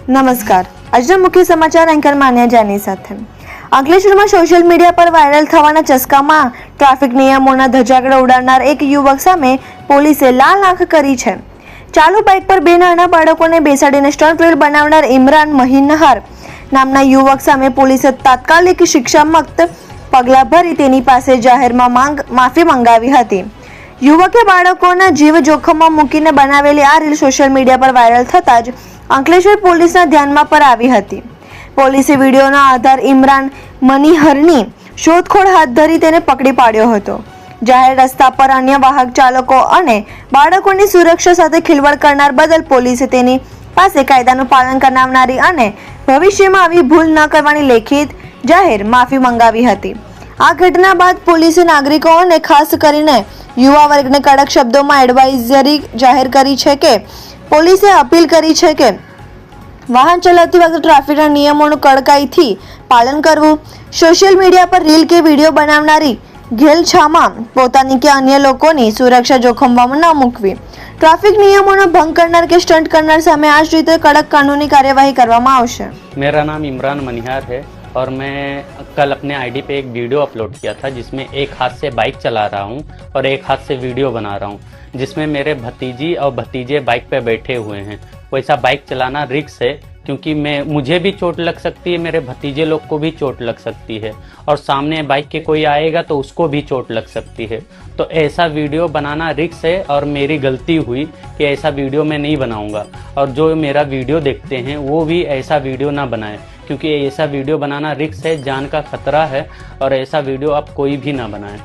નમસ્કાર, આજના મુખ્ય સમાચાર એન્કર માન્યા જાની સાથે। અંકલેશ્વરમાં સોશિયલ મીડિયા પર વાયરલ થવાના ચસ્કામાં ટ્રાફિક નિયમોના ધજાગરા ઉડાડનાર એક યુવક સામે પોલીસે લાલ આંખ કરી છે। ચાલુ બાઇક પર બે નાના બાળકોને બેસાડીને સ્ટન્ટ રીલ બનાવનાર ઇમરાન મહિનહાર નામના યુવક સામે પોલીસે તાત્કાલિક શિક્ષામુક્ત પગલાં ભરી તેની પાસે જાહેરમાં માફી માંગાવી હતી। યુવકે બાળકોના જીવ જોખમમાં મૂકીને બનાવેલી આ રીલ સોશિયલ મીડિયા પર વાયરલ થતાં જ અંકલેશ્વર પોલીસના ધ્યાનમાં પર આવી હતી। પોલીસે વિડીયોના આધાર ઇમરાન મનીહરની શોધખોળ હાથ ધરી તેને પકડી પાડ્યો હતો। જાહેર રસ્તા પર અન્ય વાહક ચાલકો અને બાળકોની સુરક્ષા સાથે ખિલવાડ કરનાર બદલ પોલીસે તેની પાસે કાયદાનું પાલન કરાવનારી અને ભવિષ્યમાં આવી ભૂલ ન કરવાની લેખિત જાહેર માફી મંગાવી હતી। આ ઘટના બાદ પોલીસે નાગરિકોને ખાસ કરીને યુવા વર્ગને કડક શબ્દોમાં એડવાઇઝરી જાહેર કરી છે કે પોલીસે અપીલ કરી છે કે વાહન ચલાવતી વખતે ટ્રાફિકના નિયમોનું કડકાઈથી પાલન કરવું, સોશિયલ મીડિયા પર રીલ કે વિડીયો બનાવનારી ઘેલછામાં પોતાની કે અન્ય લોકોની સુરક્ષા જોખમમાં ન મૂકવી, ટ્રાફિક નિયમોનો ભંગ કરનાર કે સ્ટન્ટ કરનાર સામે આ જ રીતે કડક કાનૂની કાર્યવાही કરવામાં આવશે। मेरा नाम इमरान मनिहार है और मैं कल अपने आईडी पे एक वीडियो अपलोड किया था जिसमें एक हाथ से बाइक चला रहा हूँ और एक हाथ से वीडियो बना रहा हूँ, जिसमें मेरे भतीजी और भतीजे बाइक पे बैठे हुए हैं। वैसा बाइक चलाना रिस्क है क्योंकि मुझे भी चोट लग सकती है, मेरे भतीजे लोग को भी चोट लग सकती है और सामने बाइक के कोई आएगा तो उसको भी चोट लग सकती है। तो ऐसा वीडियो बनाना रिस्क है और मेरी गलती हुई कि ऐसा वीडियो मैं नहीं बनाऊंगा और जो मेरा वीडियो देखते हैं वो भी ऐसा वीडियो ना बनाए क्योंकि ऐसा वीडियो बनाना रिस्क है, जान का खतरा है और ऐसा वीडियो आप कोई भी ना बनाए।